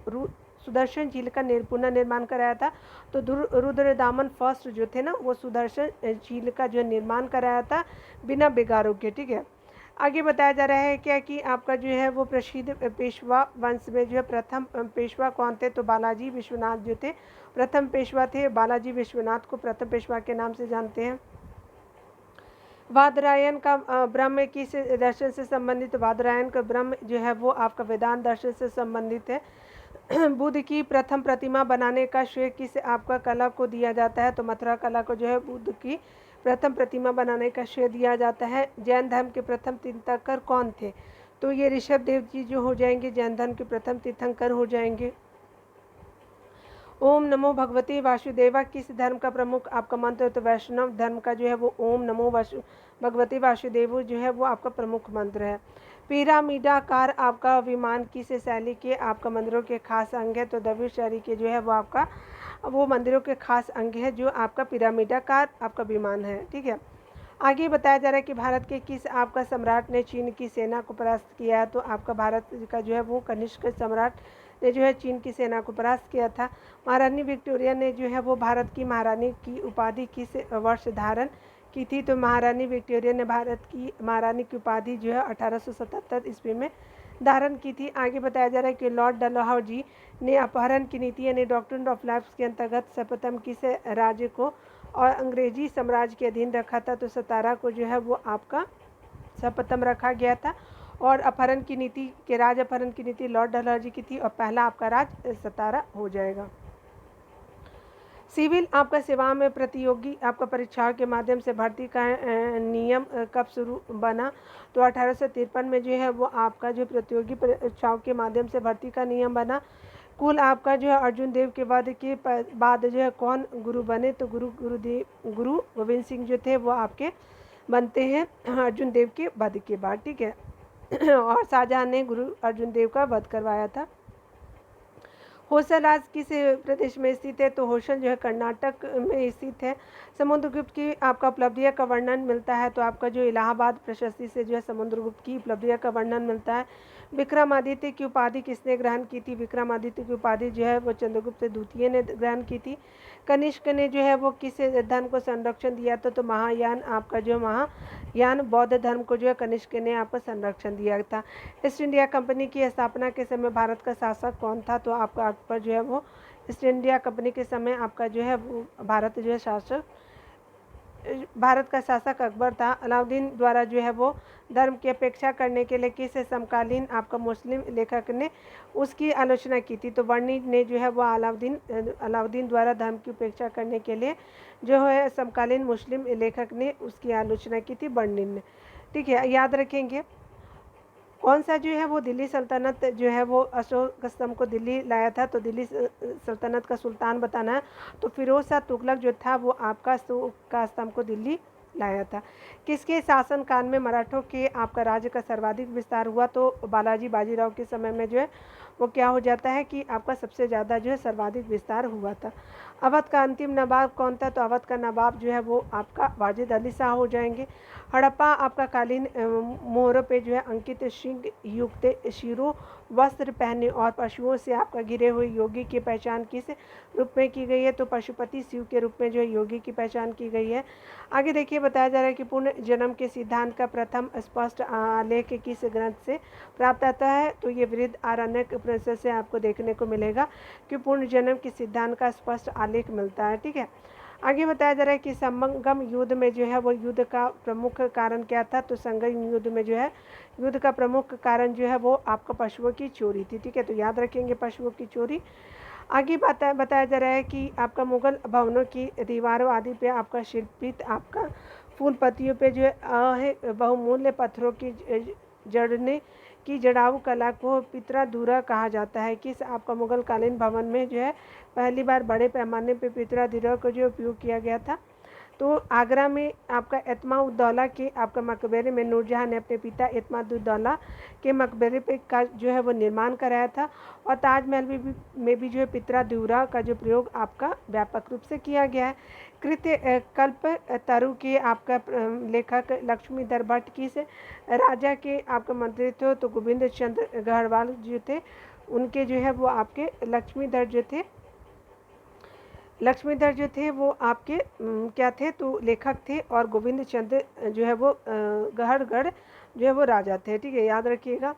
सुदर्शन झील का पुनर्निर्माण कराया था, तो रुद्रदामन फर्स्ट जो थे ना वो सुदर्शन झील का जो निर्माण कराया था बिना बिगाड़ों के। ठीक है। आगे बताया जा रहा है क्या कि आपका जो है वो प्रसिद्ध पेशवा वंश में जो है प्रथम पेशवा कौन थे, तो बालाजी विश्वनाथ जो थे प्रथम पेशवा थे। बालाजी विश्वनाथ को प्रथम पेशवा के नाम से जानते हैं। वादरायण का ब्रह्म किस दर्शन से संबंधित, वादरायण का ब्रह्म जो है वो आपका वेदांत दर्शन से संबंधित है। बुद्ध की प्रथम प्रतिमा बनाने का श्रेय किस आपका कला को दिया जाता है, तो मथुरा कला को जो है बुद्ध की प्रथम प्रतिमा बनाने का श्रेय दिया जाता है। जैन धर्म के प्रथम तीर्थंकर कौन थे, तो ये ऋषभ देव जी जो हो जाएंगे जैन धर्म के प्रथम तीर्थंकर हो जाएंगे। ओम नमो भगवते वासुदेवा किस धर्म का प्रमुख आपका मंत्र है, तो वैष्णव धर्म का जो है वो ओम नमो भगवते वासुदेव जो है वो आपका प्रमुख मंत्र है। पिरामिडाकार आपका विमान किस शैली के आपका मंदिरों के खास अंग है, तो द्रविड़ शैली के जो है वो आपका वो मंदिरों के खास अंग है जो आपका पिरामिडाकार आपका विमान है। ठीक है। आगे बताया जा रहा है कि भारत के किस आपका सम्राट ने चीन की सेना को परास्त किया है, तो आपका भारत का जो है वो कनिष्क सम्राट ने जो है चीन की सेना को परास्त किया था। महारानी विक्टोरिया ने जो है वो भारत की महारानी की उपाधि किस वर्ष धारण की थी, तो महारानी विक्टोरिया ने भारत की महारानी की उपाधि जो है 1877 ईस्वी में धारण की थी। आगे बताया जा रहा है कि लॉर्ड डलहौजी ने अपहरण की नीति यानी डॉक्ट्रिन ऑफ लैप्स के अंतर्गत सर्वप्रथम किस राज्य को और अंग्रेजी साम्राज्य के अधीन रखा था, तो सतारा को जो है वो आपका सर्वप्रथम रखा गया था। और अपहरण की नीति के राज अपहरण की नीति लॉर्ड डलहौजी की थी और पहला आपका राज सतारा हो जाएगा। सिविल आपका सेवा में प्रतियोगी आपका परीक्षाओं के माध्यम से भर्ती का नियम कब शुरू बना, तो 1853 में जो है वो आपका जो प्रतियोगी परीक्षाओं के माध्यम से भर्ती का नियम बना। कुल आपका जो है अर्जुन देव के बाद जो है कौन गुरु बने, तो गुरु गोविंद सिंह जो थे वो आपके बनते हैं अर्जुन देव के वध के बाद। ठीक है। और शाहजहां ने गुरु अर्जुन देव का वध करवाया था। होसल आज किस प्रदेश में स्थित है, तो होसल जो है कर्नाटक में स्थित है। समुद्रगुप्त की आपका उपलब्धियों का वर्णन मिलता है, तो आपका जो इलाहाबाद प्रशस्ति से जो है समुद्रगुप्त की उपलब्धियों का वर्णन मिलता है। विक्रमादित्य की उपाधि किसने ग्रहण की थी, विक्रमादित्य की उपाधि जो है वो चंद्रगुप्त द्वितीय ने ग्रहण की थी। कनिष्क ने जो है वो किस धर्म को संरक्षण दिया था, तो महायान आपका जो महायान बौद्ध धर्म को जो है कनिष्क ने आपको संरक्षण दिया था। ईस्ट इंडिया कंपनी की स्थापना के समय भारत का शासक कौन था, तो आपका अकबर जो है वो ईस्ट इंडिया कंपनी के समय आपका जो है वो भारत जो है शासक भारत का शासक अकबर था, अलाउद्दीन द्वारा जो है वो धर्म की अपेक्षा करने के लिए किस समकालीन आपका मुस्लिम लेखक ने उसकी आलोचना की थी? तो वर्णी ने जो है वो अलाउद्दीन द्वारा धर्म की उपेक्षा करने के लिए जो है समकालीन मुस्लिम लेखक ने उसकी आलोचना की थी, वर्णी ने। ठीक है, याद रखेंगे। कौन सा जो है वो दिल्ली सल्तनत जो है वो अशोक स्तंभ को दिल्ली लाया था? तो दिल्ली सल्तनत का सुल्तान बताना है, तो फिरोज शाह तुगलक जो था वो आपका अशोक का स्तंभ को दिल्ली लाया था। किसके शासनकाल में मराठों के आपका राज्य का सर्वाधिक विस्तार हुआ? तो बालाजी बाजीराव के समय में जो है वो क्या हो जाता है कि आपका सबसे ज़्यादा जो है सर्वाधिक विस्तार हुआ था। अवध का अंतिम नवाब कौन था? तो अवध का नवाब जो है वो आपका वाजिद अली शाह हो जाएंगे। हड़प्पा आपका कालीन मोहरों पे जो है अंकित सिंह युक्त शिरो वस्त्र पहने और पशुओं से आपका घिरे हुए योगी की पहचान किस रूप में की गई है? तो पशुपति शिव के रूप में जो है योगी की पहचान की गई है। आगे देखिए, बताया जा रहा है कि पूर्ण जन्म के सिद्धांत का प्रथम स्पष्ट आलेख किस ग्रंथ से प्राप्त आता है? तो ये वृहद आरण्यक उपनिषद से आपको देखने को मिलेगा कि पूर्ण जन्म के सिद्धांत का स्पष्ट आलेख मिलता है। ठीक है, आगे बताया जा रहा है कि संगम युद्ध में जो है वो युद्ध का प्रमुख कारण क्या था? तो संगम युद्ध में जो है युद्ध का प्रमुख कारण जो है वो आपका पशुओं की चोरी थी। ठीक है, तो याद रखेंगे पशुओं की चोरी। आगे बताया जा रहा है कि आपका मुगल भवनों की दीवारों आदि पे आपका शिल्पित आपका फूल पत्तियों पे जो है बहुमूल्य पत्थरों की जड़ने की जड़ाऊ कला को पितराधुरा कहा जाता है। किस आपका मुगल कालीन भवन में जो है पहली बार बड़े पैमाने पे पितराधुरा को जो उपयोग किया गया था? तो आगरा में आपका एतमाउद्दौला के आपका मकबरे में नूरजहाँ ने अपने पिता एतमादुद्दौला के मकबरे पे का जो है वो निर्माण कराया था। और ताजमहल में भी जो है पितराधुरा का जो प्रयोग आपका व्यापक रूप से किया गया है। कृत्य कल्प तरु के आपका लेखक लक्ष्मीधर भट्ट किस राजा के आपका मंत्री थे? तो गोविंद चंद्र गढ़वाल जो थे उनके जो है वो आपके लक्ष्मीधर जो थे वो आपके क्या थे? तो लेखक थे। और गोविंद चंद्र जो है वो गढ़गढ़ जो है वो राजा थे। ठीक है, याद रखिएगा।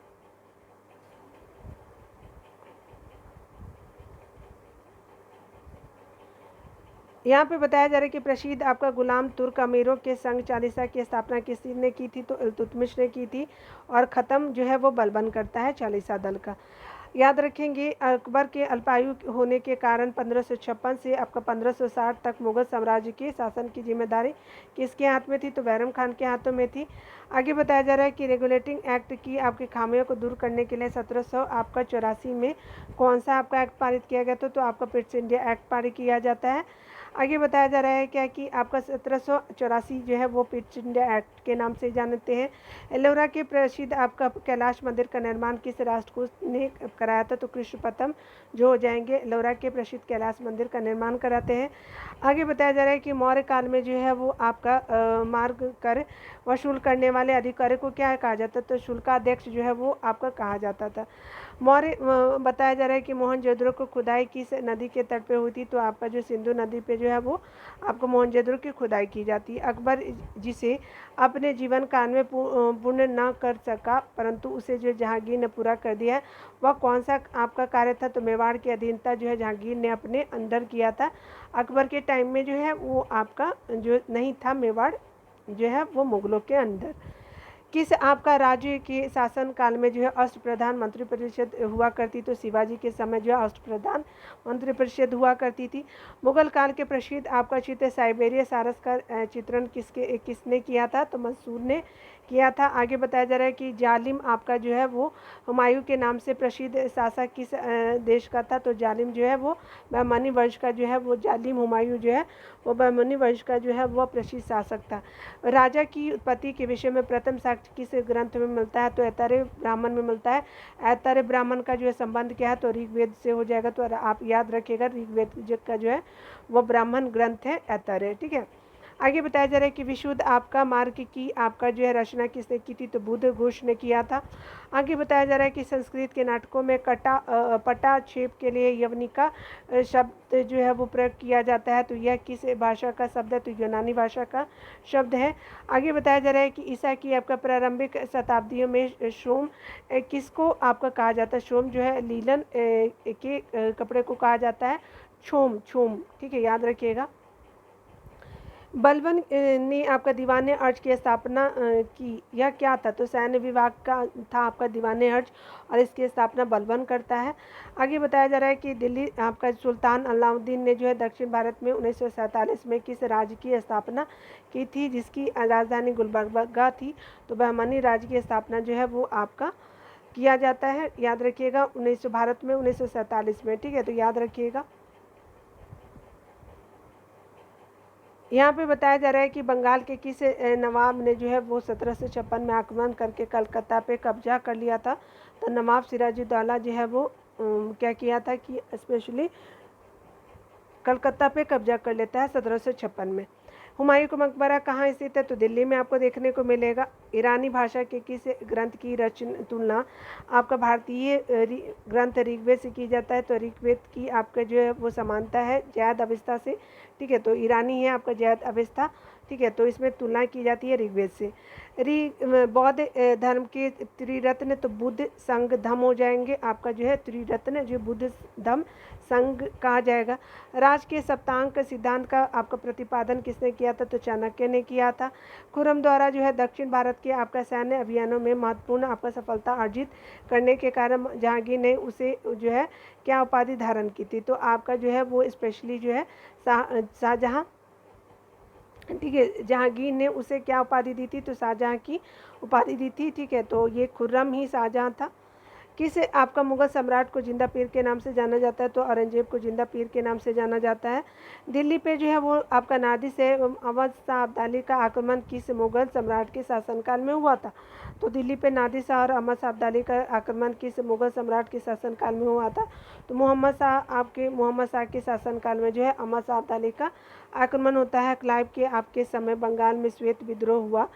यहाँ पे बताया जा रहा है कि प्रसिद्ध आपका गुलाम तुर्क अमीरों के संग चालीसा की स्थापना किसने की थी? तो इल्तुतमिश ने की थी। और ख़त्म जो है वो बलबन करता है चालीसा दल का। याद रखेंगे, अकबर के अल्पायु होने के कारण 1556 से आपका 1560 तक मुगल साम्राज्य के शासन की जिम्मेदारी किसके हाथ में थी? तो बैरम खान के हाथों में थी। आगे बताया जा रहा है कि रेगुलेटिंग एक्ट की आपकी खामियों को दूर करने के लिए 1700 आपका 84 में कौन सा आपका एक्ट पारित किया गया था? तो आपका पिट्स इंडिया एक्ट पारित किया जाता है। आगे बताया जा रहा है क्या कि आपका 1784 जो है वो पिट्स इंडिया एक्ट के नाम से जानते हैं। एलोरा के प्रसिद्ध आपका कैलाश मंदिर का निर्माण किस राष्ट्रकूट ने कराया था? तो कृष्ण प्रथम जो हो जाएंगे एलोरा के प्रसिद्ध कैलाश मंदिर का निर्माण कराते हैं। आगे बताया जा रहा है कि मौर्य काल में जो है वो आपका मार्ग कर वसूल करने वाले अधिकारी को क्या कहा जाता? तो शुल्काध्यक्ष जो है वो आपका कहा जाता था। मौर्य बताया जा रहा है कि मोहनजोदड़ो को खुदाई किस नदी के तट पे हुई थी? तो आपका जो सिंधु नदी पे जो है वो आपको मोहनजोदड़ो की खुदाई की जाती है। अकबर जिसे अपने जीवन काल में पूर्ण न कर सका परंतु उसे जो जहांगीर ने पूरा कर दिया, वह कौन सा आपका कार्य था? तो मेवाड़ की अधीनता जो है जहांगीर ने अपने अंदर किया था। अकबर के टाइम में जो है वो आपका जो नहीं था मेवाड़ जो है वो मुगलों के अंदर। किस आपका राज्य के शासन काल में जो है अष्टप्रधान मंत्रिपरिषद हुआ करती? तो शिवाजी के समय जो है अष्टप्रधान मंत्रिपरिषद हुआ करती थी। मुगल काल के प्रसिद्ध आपका चित्र साइबेरिया सारस का चित्रण किसने किया था? तो मंसूर ने किया था। आगे बताया जा रहा है कि जालिम आपका जो है वो हुमायूं के नाम से प्रसिद्ध शासक किस देश का था? तो जालिम जो है वो बहमनी वंश का जो है वो जालिम हुमायूं जो है वो बहमनी वंश का जो है वो प्रसिद्ध शासक था। राजा की उत्पत्ति के विषय में प्रथम साक्ष्य किस ग्रंथ में मिलता है? तो ऐतरेय ब्राह्मण में मिलता है। ऐतरेय ब्राह्मण का जो है संबंध क्या है? तो ऋग्वेद से हो जाएगा। तो आप याद रखिएगा ऋग्वेद का जो है वो ब्राह्मण ग्रंथ है ऐतरेय। ठीक है, आगे बताया जा रहा है कि विशुद्ध आपका मार्ग की आपका जो है रचना किसने की थी? तो बुद्ध घोष ने किया था। आगे बताया जा रहा है कि संस्कृत के नाटकों में पटा छेप के लिए यवनिका शब्द जो है वो प्रयोग किया जाता है। तो यह किस भाषा का शब्द है? तो यूनानी भाषा का शब्द है। आगे बताया जा रहा है कि ईसा की आपका प्रारंभिक शताब्दियों में शोम किसको आपका कहा जाता है? शोम जो है लीलन के कपड़े को कहा जाता है छोम। ठीक है, याद रखिएगा। बलबन ने आपका दीवान अर्ज की स्थापना की। यह क्या था? तो सैन्य विभाग का था आपका दीवान अर्ज, और इसकी स्थापना बलबन करता है। आगे बताया जा रहा है कि दिल्ली आपका सुल्तान अलाउद्दीन ने जो है दक्षिण भारत में 1947 में किस राज्य की स्थापना की थी, जिसकी राजधानी गुलबर्गा थी? तो बहमनी राज्य की स्थापना जो है वो आपका किया जाता है। याद रखिएगा, भारत में 1947 में। ठीक है, तो याद रखिएगा। यहाँ पे बताया जा रहा है कि बंगाल के किस नवाब ने जो है वो 1756 में आक्रमण करके कलकत्ता पे कब्जा कर लिया था? तो नवाब सिराजुद्दौला जो है वो क्या किया था कि स्पेशली कलकत्ता पे कब्जा कर लेता है 1756 में। हुमायूं का मकबरा कहाँ स्थित है? तो दिल्ली में आपको देखने को मिलेगा। ईरानी भाषा के किस ग्रंथ की तुलना आपका भारतीय ग्रंथ ऋग्वेद से की जाता है? तो ऋग्वेद की आपका जो है वो समानता है जैद अवस्था से। ठीक है, तो ईरानी है आपका जैद अवस्था। ठीक है, तो इसमें तुलना की जाती है ऋग्वेद से। बौद्ध धर्म के त्रिरत्न तो बुद्ध संघ धम हो जाएंगे। आपका जो है त्रिरत्न जो बुद्ध धम संघ कहा जाएगा। राज के सप्तांक सिद्धांत का आपका प्रतिपादन किसने किया था? तो चाणक्य ने किया था। खुर्रम द्वारा जो है दक्षिण भारत के आपका सैन्य अभियानों में महत्वपूर्ण आपका सफलता अर्जित करने के कारण जहांगीर ने उसे जो है क्या उपाधि धारण की थी? तो आपका जो है वो स्पेशली जो है शाहजहां। ठीक है, जहांगीर ने उसे क्या उपाधि दी थी? तो शाहजहां की उपाधि दी थी। ठीक है, तो ये खुर्रम ही शाहजहां था। किस आपका मुगल सम्राट को जिंदा पीर के नाम से जाना जाता है? तो औरंगजेब को जिंदा पीर के नाम से जाना जाता है। दिल्ली पे जो है वो आपका नादिर से अवध शाह अब्दाली का आक्रमण किस मुगल सम्राट के शासनकाल में हुआ था? तो दिल्ली पे नादिर शाह और अहमद शाह अब्दाली का आक्रमण किस मुगल सम्राट के शासनकाल में हुआ था? तो मोहम्मद शाह के शासनकाल में जो है अहमद शाह अब्दाली का आक्रमण होता है। क्लाइव के आपके समय बंगाल में श्वेत विद्रोह हुआ,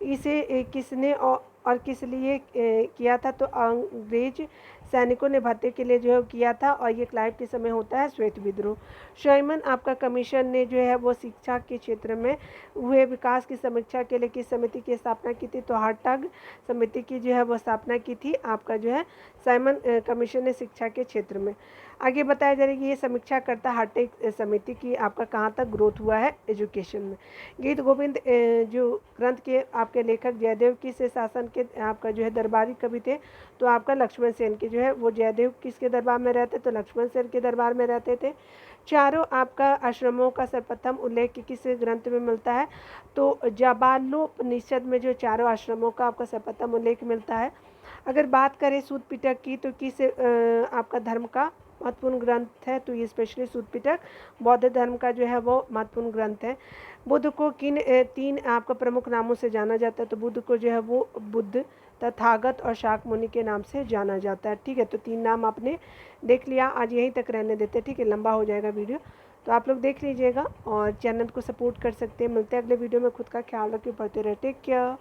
इसे किसने और किस लिए किया था? तो अंग्रेज सैनिकों ने भत्ते के लिए जो है किया था, और ये क्लाइव के समय होता है श्वेत विद्रोह। शाइमन आपका कमीशन ने जो है वो शिक्षा के क्षेत्र में हुए विकास की समीक्षा के लिए किस समिति की स्थापना की थी? तो हार्टग समिति की जो है वो स्थापना की थी आपका जो है साइमन कमीशन ने शिक्षा के क्षेत्र में। आगे बताया जा रहा है कि ये समीक्षा करता हार्टग समिति की आपका कहाँ तक ग्रोथ हुआ है एजुकेशन में। गीत गोविंद जो ग्रंथ के आपके लेखक जयदेव किस शासन के आपका जो है दरबारी कवि थे? तो आपका लक्ष्मण सेन के जो है वो जयदेव किसके दरबार में रहते? तो लक्ष्मण सेन के दरबार में रहते थे। चारों आपका आश्रमों का सर्वप्रथम उल्लेख किस ग्रंथ में मिलता है? तो जाबालोपनिषद में जो चारों आश्रमों का आपका सर्वप्रथम उल्लेख मिलता है। अगर बात करें सूत पिटक की, तो किस आपका धर्म का महत्वपूर्ण ग्रंथ है? तो ये स्पेशली सूत पिटक बौद्ध धर्म का जो है वो महत्वपूर्ण ग्रंथ है। बुद्ध को किन तीन आपका प्रमुख नामों से जाना जाता है? तो बुद्ध को जो है वो बुद्ध, तथागत और शाक्यमुनि के नाम से जाना जाता है। ठीक है, तो तीन नाम आपने देख लिया। आज यहीं तक रहने देते हैं, ठीक है, लंबा हो जाएगा वीडियो, तो आप लोग देख लीजिएगा और चैनल को सपोर्ट कर सकते हैं। मिलते हैं अगले वीडियो में। खुद का ख्याल रखिए, पढ़ते रहे, टेक केयर।